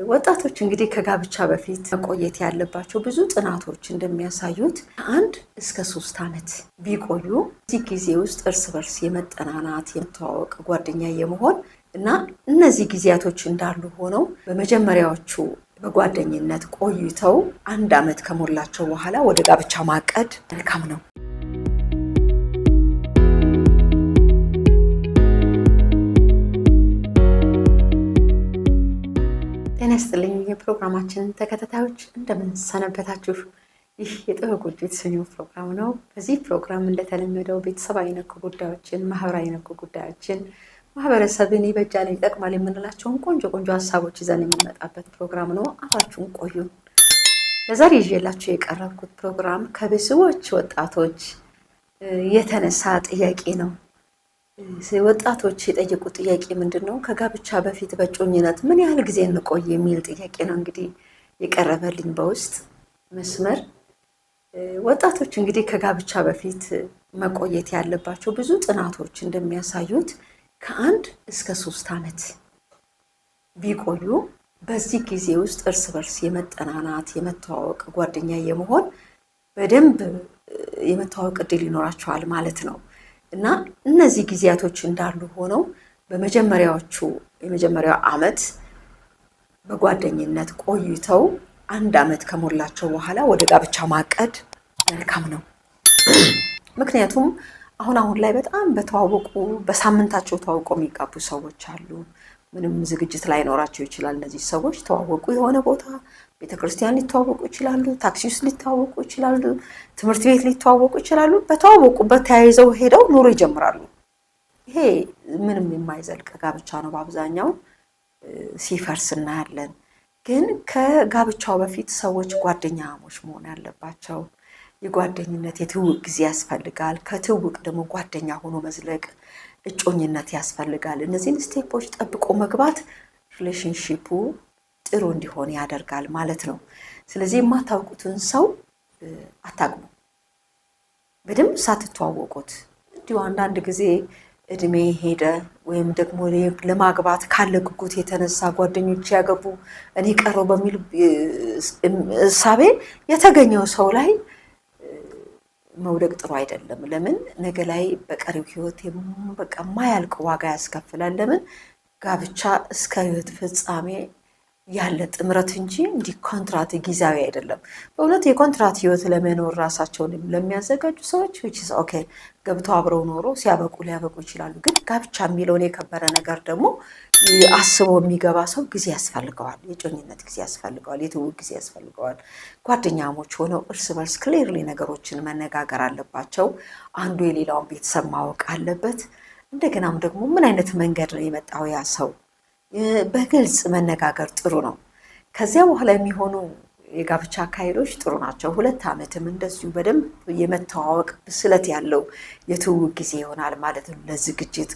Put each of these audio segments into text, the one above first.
ወጣቶች እንግዲህ ከጋብቻ በፊት መቆየት ያለባቸው ብዙ ጥናቶች እንደሚያሳዩት ከ1 እስከ 3 ዓመት ቢቆዩ እዚህ ጊዜ ውስጥ እርስ በርስ የመጠናናት የመተዋወቅ ጓደኛ የመሆን እና እነዚህ ጊዜያቶች እንዳሉ ሆነው በመጀመሪያዎቹ በጓደኝነት ቆይተው 1 ዓመት ከሞላቸው በኋላ ወደ ጋብቻ ማቀድ መልካም ነው። ጤና ይስጥልኝ የፕሮግራማችን ተከታታዮች እንደምን ሰነበታችሁ? ይህ የጥበብ ጎጆ የተሰኘው ፕሮግራም ነው። በዚህ ፕሮግራም እንደተለመደው ቤተሰባዊ ነክ ጉዳዮችን፣ ማህበራዊ ነክ ጉዳዮችን፣ ማህበረሰብን ይበጃል ይጠቅማል የምንላቸውን ቆንጆ ሀሳቦች ይዘን የምንመጣበት ፕሮግራም ነው። አብራችሁን ቆዩ። ለዛሬ ይዤላችሁ የቀረብኩት ፕሮግራም ከብዙዎች ወጣቶች የተነሳ ጥያቄ ነው። ወጣቶች የጠየቁት ጥያቄ ምንድነው? ከጋብቻ በፊት በእጮኝነት ምን ያህል ጊዜ እንቆይ የሚል ጥያቄ ነው እንግዲህ የቀረበልኝ በውስጥ መስመር። ወጣቶች እንግዲህ ከጋብቻ በፊት መቆየት ያለባቸው ብዙ ጥናቶች እንደሚያሳዩት ከ1 እስከ 3 ዓመት ቢቆዩ በዚህ ጊዜ ውስጥ እርስ በርስ የመጠናናት የመተዋወቅ ጓደኛ የመሆን በደንብ የመተዋወቅ እድል ይኖራቸዋል ማለት ነው። እና እነዚህ ጊዜያቶች እንዳሉ ሆነው የመጀመሪያው ዓመት በጓደኝነት ቆይተው 1 ዓመት ከሞላቸው በኋላ ወደ ጋብቻ ማቀድ መልካም ነው። ምክንያቱም አሁን ላይ በጣም በሳምንታቸው ተዋውቀው የሚጋቡ ሰዎች አሉ። ምንም ዝግጅት ላይኖራቸው ይችላል። እነዚህ ሰዎች ተዋወቁ፣ የሆነ ቦታ ቤተክርስቲያን ሊተዋወቁ ይችላሉ፣ ታክሲ ውስጥ ሊተዋወቁ ይችላሉ፣ ትምህርት ቤት ሊተዋወቁ ይችላሉ። በተዋወቁበት ተያይዘው ሄደው ኑሮ ይጀምራሉ። ይሄ ምንም የማይዘልቅ ጋብቻ ነው። በአብዛኛው ሲፈርስ እናያለን። ግን ከጋብቻው በፊት ሰዎች ጓደኛሞች መሆን ያለባቸው። የጓደኝነት የትውውቅ ጊዜ ያስፈልጋል። ከትውውቅ ደግሞ ጓደኛ ሆኖ መዝለቅ እጮኝነት ያስፈልጋል። እነዚህን ስቴፖች ጠብቆ መግባት ሪሌሽንሺፑ ጥሩ እንዲሆን ያደርጋል ማለት ነው። ስለዚህ የማታውቁትን ሰው አታግቡ። በደንብ ሳትተዋወቁት እንዲሁ አንዳንድ ጊዜ እድሜ ሄደ ወይም ደግሞ ለማግባት ካለ ጉጉት የተነሳ ጓደኞች ያገቡ እኔ ቀረው በሚል እሳቤ የተገኘው ሰው ላይ መውደቅ ጥሩ አይደለም። ለምን ነገ ላይ በቀሪው ህይወት የማያልቅ ዋጋ ያስከፍላል። ለምን ጋብቻ እስከ ህይወት ፍጻሜ ያለ ጥምረት እንጂ እንዲህ ኮንትራት ጊዜያዊ አይደለም። በእውነት የኮንትራት ህይወት ለመኖር ራሳቸውን ለሚያዘጋጁ ሰዎች ገብተው አብረው ኖሮ ሊያበቁ ይችላሉ። ግን ጋብቻ የሚለውን የከበረ ነገር ደግሞ አስቦ የሚገባ ሰው ጊዜ ያስፈልገዋል። የጮኝነት ጊዜ ያስፈልገዋል። የትውውቅ ጊዜ ያስፈልገዋል። ጓደኛሞች ሆነው እርስ በርስ ክሊርሊ ነገሮችን መነጋገር አለባቸው። አንዱ የሌላውን ቤተሰብ ማወቅ አለበት። እንደገናም ደግሞ ምን አይነት መንገድ ነው የመጣው ያ ሰው በግልጽ መነጋገር ጥሩ ነው። ከዚያ በኋላ የሚሆኑ የጋብቻ አካሄዶች ጥሩ ናቸው። 2 ዓመትም እንደዚሁ በደንብ የመተዋወቅ ብስለት ያለው የትውውቅ ጊዜ ይሆናል ማለት ነው። ለዝግጅት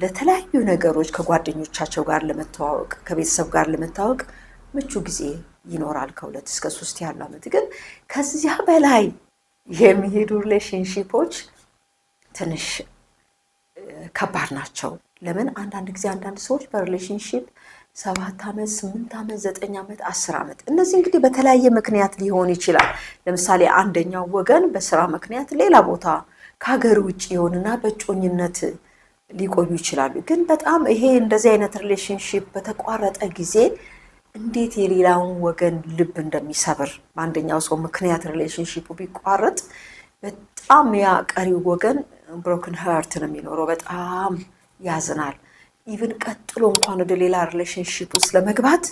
ለተለያዩ ነገሮች ከጓደኞቻቸው ጋር ለመተዋወቅ ከቤተሰብ ጋር ለመተዋወቅ ምቹ ጊዜ ይኖራል። ከ2 እስከ 3 ያለው ዓመት ግን ከዚያ በላይ የሚሄዱ ሪሌሽንሺፖች ትንሽ ከባድ ናቸው። ለምን አንዳንድ ጊዜ አንዳንድ ሰዎች በሪሌሽንሺፕ 7 ዓመት 8 ዓመት 9 ዓመት 10 ዓመት እነዚህ እንግዲህ በተለያየ ምክንያት ሊሆን ይችላል። ለምሳሌ አንደኛው ወገን በስራ ምክንያት ሌላ ቦታ ከሀገር ውጭ ይሆንና በእጮኝነት ሊቆዩ ይችላሉ። ግን በጣም ይሄ እንደዚህ አይነት ሪሌሽንሺፕ በተቋረጠ ጊዜ እንዴት የሌላውን ወገን ልብ እንደሚሰብር በአንደኛው ሰው ምክንያት ሪሌሽንሺፑ ቢቋረጥ በጣም ያ ቀሪው ወገን ብሮክን ሃርት ነው የሚኖረው። በጣም ያዝናል። ኢቭን ቀጥሎ እንኳን ወደ ሌላ ሪሌሽንሺፕ ውስጥ ለመግባት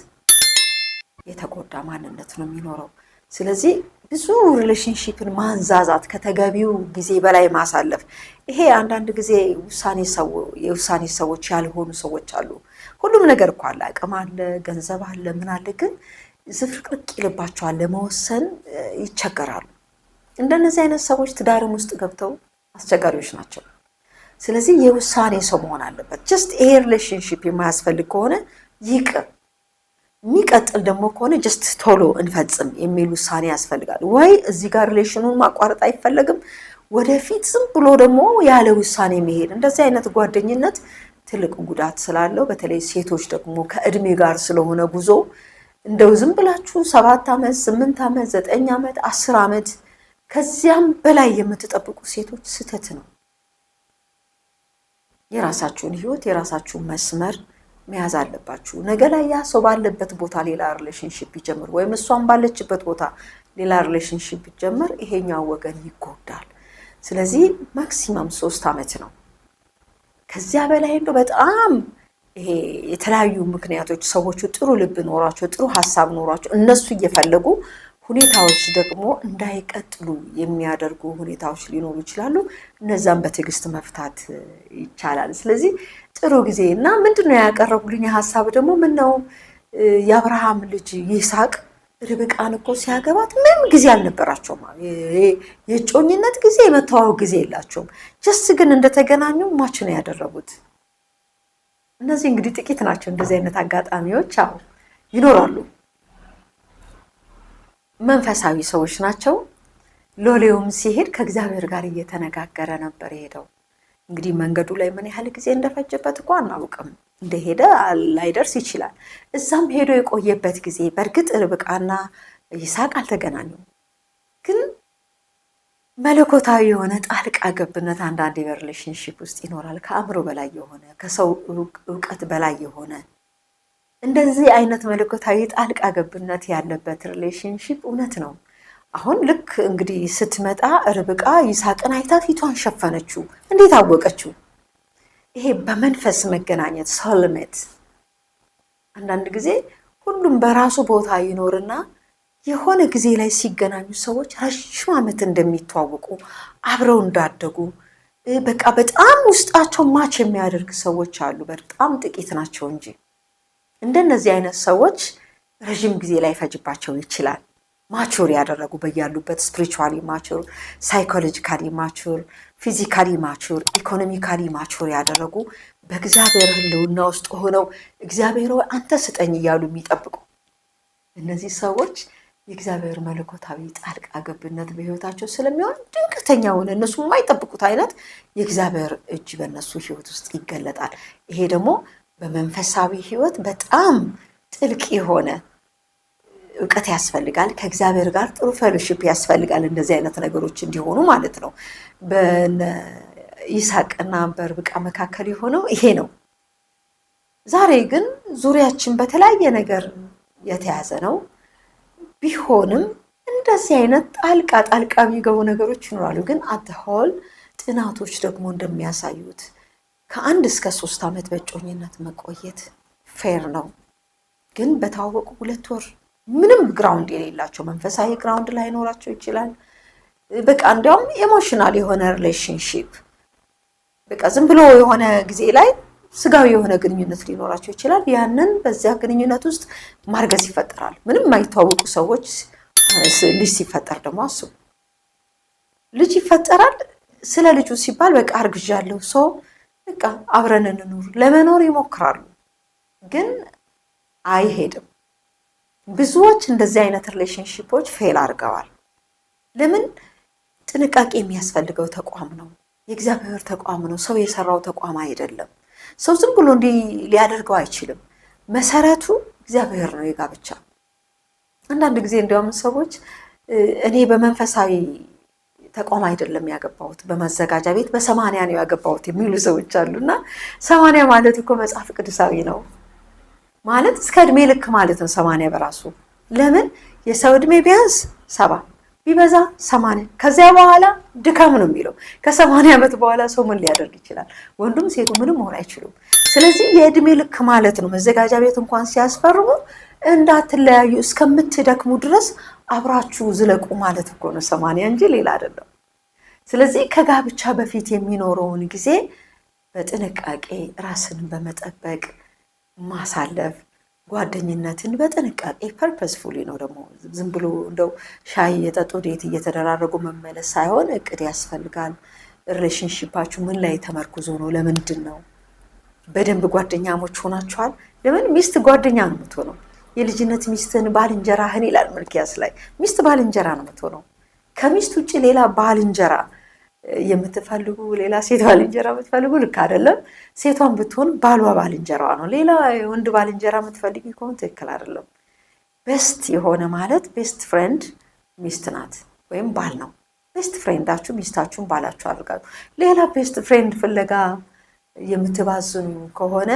የተጎዳ ማንነት ነው የሚኖረው። ስለዚህ ብዙ ሪሌሽንሺፕን ማንዛዛት ከተገቢው ጊዜ በላይ ማሳለፍ ይሄ አንዳንድ ጊዜ የውሳኔ ሰዎች ያልሆኑ ሰዎች አሉ። ሁሉም ነገር እኮ አለ፣ አቅም አለ፣ ገንዘብ አለ፣ ምን አለ፣ ግን ዝፍርቅርቅ ይልባቸዋል፣ ለመወሰን ይቸገራሉ። እንደነዚህ አይነት ሰዎች ትዳርም ውስጥ ገብተው አስቸጋሪዎች ናቸው። ስለዚህ የውሳኔ ሰው መሆን አለበት። ጀስት ይሄ ሪሌሽንሺፕ የማያስፈልግ ከሆነ ይቅር፣ የሚቀጥል ደግሞ ከሆነ ጀስት ቶሎ እንፈጽም የሚል ውሳኔ ያስፈልጋል። ወይ እዚህ ጋር ሪሌሽኑን ማቋረጥ አይፈለግም፣ ወደፊት ዝም ብሎ ደግሞ ያለ ውሳኔ መሄድ። እንደዚህ አይነት ጓደኝነት ትልቅ ጉዳት ስላለው በተለይ ሴቶች ደግሞ ከእድሜ ጋር ስለሆነ ጉዞ እንደው ዝም ብላችሁ 7 ዓመት 8 ዓመት 9 ዓመት 10 ዓመት ከዚያም በላይ የምትጠብቁ ሴቶች ስህተት ነው። የራሳችሁን ህይወት የራሳችሁን መስመር መያዝ አለባችሁ። ነገ ላይ ያ ሰው ባለበት ቦታ ሌላ ሪሌሽንሺፕ ቢጀምር ወይም እሷን ባለችበት ቦታ ሌላ ሪሌሽንሺፕ ቢጀምር ይሄኛው ወገን ይጎዳል። ስለዚህ ማክሲመም 3 ዓመት ነው። ከዚያ በላይ እንደው በጣም ይሄ የተለያዩ ምክንያቶች ሰዎቹ ጥሩ ልብ ኖሯቸው ጥሩ ሐሳብ ኖሯቸው እነሱ እየፈለጉ ሁኔታዎች ደግሞ እንዳይቀጥሉ የሚያደርጉ ሁኔታዎች ሊኖሩ ይችላሉ። እነዛን በትዕግስት መፍታት ይቻላል። ስለዚህ ጥሩ ጊዜ እና ምንድነው ያቀረቡልኝ ሐሳብ ደግሞ ምነው የአብርሃም ልጅ ይስሐቅ ርብቃን እኮ ሲያገባት ምንም ጊዜ አልነበራቸውም። የጮኝነት ጊዜ የመተዋወቅ ጊዜ የላቸውም። ጀስት ግን እንደተገናኙ ማች ነው ያደረጉት። እነዚህ እንግዲህ ጥቂት ናቸው። እንደዚህ አይነት አጋጣሚዎች አዎ ይኖራሉ። መንፈሳዊ ሰዎች ናቸው። ሎሌውም ሲሄድ ከእግዚአብሔር ጋር እየተነጋገረ ነበር የሄደው። እንግዲህ መንገዱ ላይ ምን ያህል ጊዜ እንደፈጀበት እኮ አናውቅም። እንደሄደ ላይደርስ ይችላል። እዛም ሄዶ የቆየበት ጊዜ በእርግጥ ርብቃና ይስሐቅ አልተገናኙም። ግን መለኮታዊ የሆነ ጣልቃ ገብነት አንዳንድ በሪሌሽንሺፕ ውስጥ ይኖራል። ከአእምሮ በላይ የሆነ ከሰው እውቀት በላይ የሆነ እንደዚህ አይነት መለኮታዊ ጣልቃ ገብነት ያለበት ሪሌሽንሺፕ እውነት ነው። አሁን ልክ እንግዲህ ስትመጣ ርብቃ ይስሐቅን አይታ ፊቷን ሸፈነችው። እንዴት አወቀችው? ይሄ በመንፈስ መገናኘት ሶልሜት። አንዳንድ ጊዜ ሁሉም በራሱ ቦታ ይኖርና የሆነ ጊዜ ላይ ሲገናኙ ሰዎች ረጅም ዓመት እንደሚተዋወቁ አብረው እንዳደጉ በቃ በጣም ውስጣቸው ማች የሚያደርግ ሰዎች አሉ። በጣም ጥቂት ናቸው እንጂ እንደነዚህ አይነት ሰዎች ረጅም ጊዜ ላይ ፈጅባቸው ይችላል። ማቹር ያደረጉ በያሉበት ስፒሪቹዋሊ ማቹር፣ ሳይኮሎጂካሊ ማቹር፣ ፊዚካሊ ማቹር፣ ኢኮኖሚካሊ ማቹር ያደረጉ በእግዚአብሔር ሕልውና ውስጥ ሆነው እግዚአብሔር ሆይ አንተ ስጠኝ እያሉ የሚጠብቁ እነዚህ ሰዎች የእግዚአብሔር መለኮታዊ ጣልቃ ገብነት በህይወታቸው ስለሚሆን ድንገተኛ ሆነ እነሱ የማይጠብቁት አይነት የእግዚአብሔር እጅ በእነሱ ህይወት ውስጥ ይገለጣል። ይሄ ደግሞ በመንፈሳዊ ህይወት በጣም ጥልቅ የሆነ እውቀት ያስፈልጋል። ከእግዚአብሔር ጋር ጥሩ ፌሎሺፕ ያስፈልጋል። እንደዚህ አይነት ነገሮች እንዲሆኑ ማለት ነው። በይስሐቅና በርብቃ መካከል የሆነው ይሄ ነው። ዛሬ ግን ዙሪያችን በተለያየ ነገር የተያዘ ነው። ቢሆንም እንደዚህ አይነት ጣልቃ የሚገቡ ነገሮች ይኖራሉ። ግን አትሆል ጥናቶች ደግሞ እንደሚያሳዩት ከ1 እስከ 3 ዓመት በእጮኝነት መቆየት ፌር ነው። ግን በታወቁ 2 ወር ምንም ግራውንድ የሌላቸው መንፈሳዊ ግራውንድ ላይኖራቸው ይችላል። በቃ እንዲያውም ኢሞሽናል የሆነ ሪሌሽንሺፕ በቃ ዝም ብሎ የሆነ ጊዜ ላይ ስጋዊ የሆነ ግንኙነት ሊኖራቸው ይችላል። ያንን በዚያ ግንኙነት ውስጥ ማርገዝ ይፈጠራል። ምንም የማይተዋወቁ ሰዎች ልጅ ሲፈጠር ደግሞ አስቡ። ልጅ ይፈጠራል። ስለ ልጁ ሲባል በቃ አርግዣለሁ ሰው በቃ አብረን እንኑር ለመኖር ይሞክራሉ። ግን አይሄድም። ብዙዎች እንደዚህ አይነት ሪሌሽንሺፖች ፌል አድርገዋል። ለምን? ጥንቃቄ የሚያስፈልገው ተቋም ነው። የእግዚአብሔር ተቋም ነው። ሰው የሰራው ተቋም አይደለም። ሰው ዝም ብሎ እንዲህ ሊያደርገው አይችልም። መሰረቱ እግዚአብሔር ነው የጋብቻ። አንዳንድ ጊዜ እንዲያውም ሰዎች እኔ በመንፈሳዊ ተቋም አይደለም ያገባሁት በመዘጋጃ ቤት በ80 ነው ያገባሁት የሚሉ ሰዎች አሉና 80 ማለት እኮ መጽሐፍ ቅዱሳዊ ነው ማለት እስከ እድሜ ልክ ማለት ነው 80 በራሱ። ለምን? የሰው እድሜ ቢያንስ 70 ቢበዛ 80 ከዚያ በኋላ ድካም ነው የሚለው። ከ80 ዓመት በኋላ ሰው ምን ሊያደርግ ይችላል? ወንዱም ሴቱ ምንም መሆን አይችሉም። ስለዚህ የእድሜ ልክ ማለት ነው። መዘጋጃ ቤት እንኳን ሲያስፈርሙ እንዳትለያዩ እስከምትደክሙ ድረስ አብራችሁ ዝለቁ ማለት እኮ ነው 80 እንጂ ሌላ አይደለም። ስለዚህ ከጋብቻ በፊት የሚኖረውን ጊዜ በጥንቃቄ ራስን በመጠበቅ ማሳለፍ፣ ጓደኝነትን በጥንቃቄ ፐርፐስፉሊ ነው። ደግሞ ዝም ብሎ እንደው ሻይ የጠጡ ዴት እየተደራረጉ መመለስ ሳይሆን እቅድ ያስፈልጋል። ሪሌሽንሺፓችሁ ምን ላይ ተመርኩዞ ነው? ለምንድን ነው? በደንብ ጓደኛሞች ሆናችኋል? ለምን? ሚስት ጓደኛ ነው የምትሆነው። የልጅነት ሚስትን ባልንጀራህን ይላል ሚልክያስ ላይ። ሚስት ባልንጀራ ነው የምትሆነው። ከሚስት ውጭ ሌላ ባልንጀራ የምትፈልጉ ሌላ ሴት ባልንጀራ የምትፈልጉ ልክ አይደለም። ሴቷን ብትሆን ባሏ ባልንጀራዋ ነው። ሌላ ወንድ ባልንጀራ የምትፈልጊ ከሆነ ትክክል አይደለም። ቤስት የሆነ ማለት ቤስት ፍሬንድ ሚስት ናት ወይም ባል ነው። ቤስት ፍሬንዳችሁ ሚስታችሁን ባላችሁ አድርጋችሁ ሌላ ቤስት ፍሬንድ ፍለጋ የምትባዝኑ ከሆነ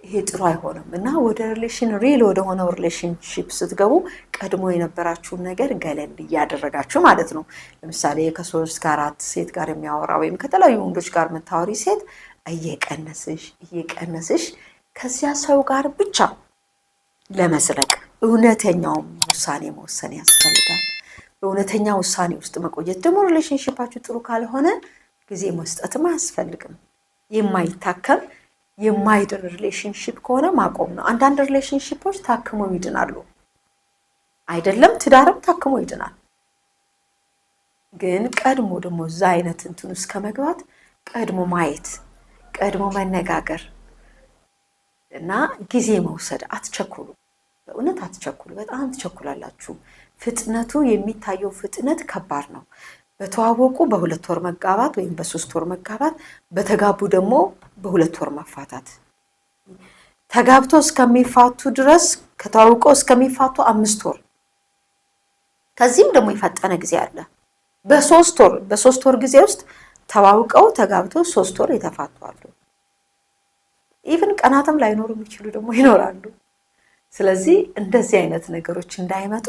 ይሄ ጥሩ አይሆንም እና ወደ ሪሌሽን ሪል ወደ ሆነው ሪሌሽንሺፕ ስትገቡ ቀድሞ የነበራችሁን ነገር ገለል እያደረጋችሁ ማለት ነው። ለምሳሌ ከ3 ከ4 ሴት ጋር የሚያወራ ወይም ከተለያዩ ወንዶች ጋር የምታወሪ ሴት እየቀነስሽ ከዚያ ሰው ጋር ብቻ ለመዝለቅ እውነተኛውን ውሳኔ መወሰን ያስፈልጋል። በእውነተኛ ውሳኔ ውስጥ መቆየት ደግሞ ሪሌሽንሺፓችሁ ጥሩ ካልሆነ ጊዜ መስጠትም አያስፈልግም። የማይታከም የማይድን ሪሌሽንሺፕ ከሆነ ማቆም ነው። አንዳንድ ሪሌሽንሺፖች ታክመው ይድናሉ። አይደለም ትዳርም ታክሞ ይድናል። ግን ቀድሞ ደግሞ እዛ አይነት እንትን ውስጥ ከመግባት ቀድሞ ማየት፣ ቀድሞ መነጋገር እና ጊዜ መውሰድ። አትቸኩሉ፣ በእውነት አትቸኩሉ። በጣም ትቸኩላላችሁ። ፍጥነቱ የሚታየው ፍጥነት ከባድ ነው። በተዋወቁ በ2 ወር መጋባት ወይም በ3 ወር መጋባት፣ በተጋቡ ደግሞ በ2 ወር መፋታት። ተጋብቶ እስከሚፋቱ ድረስ ከተዋወቀው እስከሚፋቱ 5 ወር፣ ከዚህም ደግሞ የፈጠነ ጊዜ አለ። በ3 ወር ጊዜ ውስጥ ተዋውቀው ተጋብተው 3 ወር የተፋቱ አሉ። ኢቭን ቀናትም ላይኖሩ የሚችሉ ደግሞ ይኖራሉ። ስለዚህ እንደዚህ አይነት ነገሮች እንዳይመጡ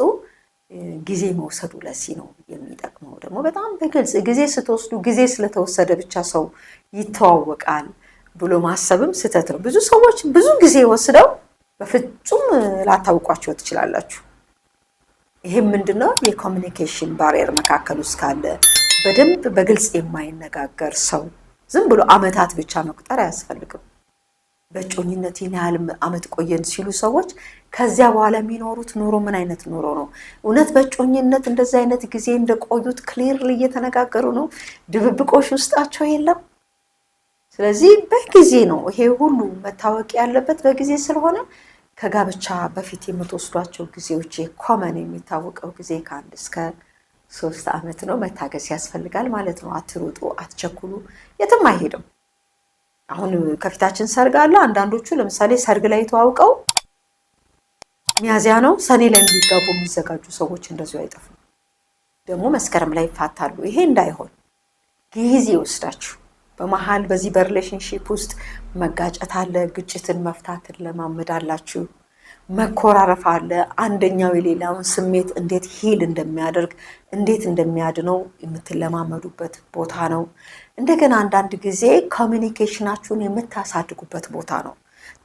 ጊዜ መውሰዱ ለዚህ ነው የሚጠቅመው። ደግሞ በጣም በግልጽ ጊዜ ስትወስዱ ጊዜ ስለተወሰደ ብቻ ሰው ይተዋወቃል ብሎ ማሰብም ስህተት ነው። ብዙ ሰዎች ብዙ ጊዜ ወስደው በፍጹም ላታውቋቸው ትችላላችሁ። ይሄም ምንድነው? የኮሚኒኬሽን ባሪየር መካከል ውስጥ ካለ በደንብ በግልጽ የማይነጋገር ሰው ዝም ብሎ አመታት ብቻ መቁጠር አያስፈልግም። በጮኝነት ያህል አመት ቆየን ሲሉ ሰዎች ከዚያ በኋላ የሚኖሩት ኑሮ ምን አይነት ኑሮ ነው? እውነት በጮኝነት እንደዚህ አይነት ጊዜ እንደቆዩት ክሊርሊ እየተነጋገሩ ነው? ድብብቆሽ ውስጣቸው የለም? ስለዚህ በጊዜ ነው ይሄ ሁሉ መታወቅ ያለበት በጊዜ ስለሆነ ከጋብቻ በፊት የምትወስዷቸው ጊዜዎች ኮመን የሚታወቀው ጊዜ ከ1 እስከ 3 አመት ነው። መታገስ ያስፈልጋል ማለት ነው። አትሩጡ፣ አትቸኩሉ፣ የትም አይሄድም። አሁን ከፊታችን ሰርግ አለ። አንዳንዶቹ ለምሳሌ ሰርግ ላይ ተዋውቀው ሚያዚያ ነው ሰኔ ላይ እንዲጋቡ የሚዘጋጁ ሰዎች እንደዚሁ አይጠፉም። ደግሞ መስከረም ላይ ይፋታሉ። ይሄ እንዳይሆን ጊዜ ወስዳችሁ በመሃል በዚህ በሪሌሽንሺፕ ውስጥ መጋጨት አለ። ግጭትን መፍታትን ለማመዳላችሁ። መኮራረፍ አለ። አንደኛው የሌላውን ስሜት እንዴት ሂል እንደሚያደርግ እንዴት እንደሚያድነው የምትለማመዱበት ቦታ ነው። እንደገና አንዳንድ ጊዜ ኮሚኒኬሽናችሁን የምታሳድጉበት ቦታ ነው።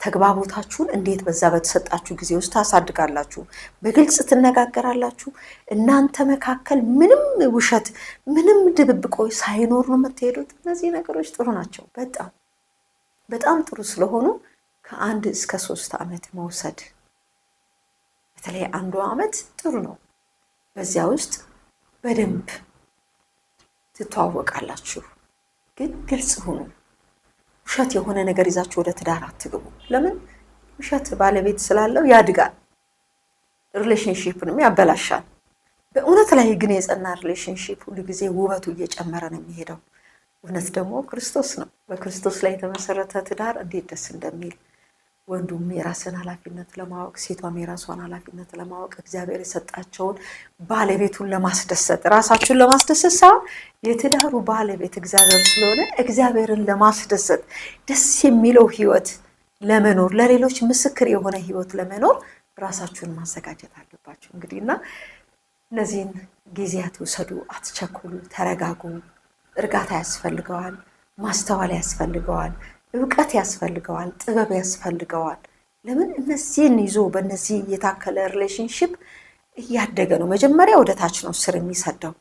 ተግባቦታችሁን እንዴት በዛ በተሰጣችሁ ጊዜ ውስጥ ታሳድጋላችሁ። በግልጽ ትነጋገራላችሁ። እናንተ መካከል ምንም ውሸት፣ ምንም ድብብቆች ሳይኖር ነው የምትሄዱት። እነዚህ ነገሮች ጥሩ ናቸው። በጣም በጣም ጥሩ ስለሆኑ ከ1 እስከ 3 አመት መውሰድ፣ በተለይ 1 አመት ጥሩ ነው። በዚያ ውስጥ በደንብ ትተዋወቃላችሁ። ግን ግልጽ ሁኑ። ውሸት የሆነ ነገር ይዛችሁ ወደ ትዳር አትግቡ። ለምን? ውሸት ባለቤት ስላለው ያድጋል፣ ሪሌሽንሺፕንም ያበላሻል። በእውነት ላይ ግን የጸና ሪሌሽንሺፕ ሁሉ ጊዜ ውበቱ እየጨመረ ነው የሚሄደው። እውነት ደግሞ ክርስቶስ ነው። በክርስቶስ ላይ የተመሰረተ ትዳር እንዴት ደስ እንደሚል ወንዱም የራስን ኃላፊነት ለማወቅ ሴቷም የራሷን ኃላፊነት ለማወቅ እግዚአብሔር የሰጣቸውን ባለቤቱን ለማስደሰት ራሳችሁን ለማስደሰት ሳይሆን የትዳሩ ባለቤት እግዚአብሔር ስለሆነ እግዚአብሔርን ለማስደሰት ደስ የሚለው ህይወት ለመኖር ለሌሎች ምስክር የሆነ ህይወት ለመኖር ራሳችሁን ማዘጋጀት አለባችሁ። እንግዲህና እነዚህን ጊዜያት ውሰዱ፣ አትቸኩሉ፣ ተረጋጉ። እርጋታ ያስፈልገዋል፣ ማስተዋል ያስፈልገዋል፣ እውቀት ያስፈልገዋል፣ ጥበብ ያስፈልገዋል። ለምን? እነዚህን ይዞ በእነዚህ የታከለ ሪሌሽንሺፕ እያደገ ነው። መጀመሪያ ወደ ታች ነው ስር የሚሰደው፣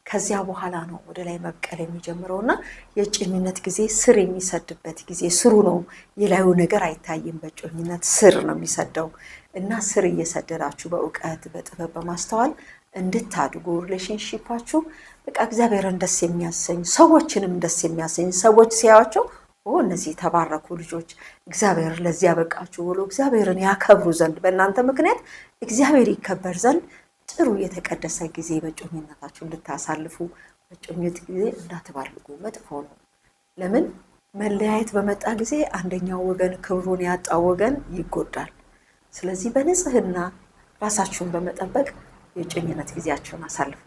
ከዚያ በኋላ ነው ወደ ላይ መብቀል የሚጀምረውና የእጮኝነት ጊዜ ስር የሚሰድበት ጊዜ ስሩ ነው። የላዩ ነገር አይታይም። በእጮኝነት ስር ነው የሚሰደው እና ስር እየሰደዳችሁ በእውቀት በጥበብ በማስተዋል እንድታድጉ ሪሌሽንሺፓችሁ በቃ እግዚአብሔርን ደስ የሚያሰኝ ሰዎችንም ደስ የሚያሰኝ ሰዎች ሲያዩአቸው እነዚህ የተባረኩ ልጆች እግዚአብሔር ለዚህ ያበቃችሁ ብሎ እግዚአብሔርን ያከብሩ ዘንድ በእናንተ ምክንያት እግዚአብሔር ይከበር ዘንድ ጥሩ የተቀደሰ ጊዜ በእጮኝነታችሁ እንድታሳልፉ በጭኝት ጊዜ እንዳትባልጉ፣ መጥፎ ነው። ለምን መለያየት በመጣ ጊዜ አንደኛው ወገን ክብሩን ያጣው ወገን ይጎዳል። ስለዚህ በንጽህና ራሳችሁን በመጠበቅ የጭኝነት ጊዜያችሁን አሳልፉ።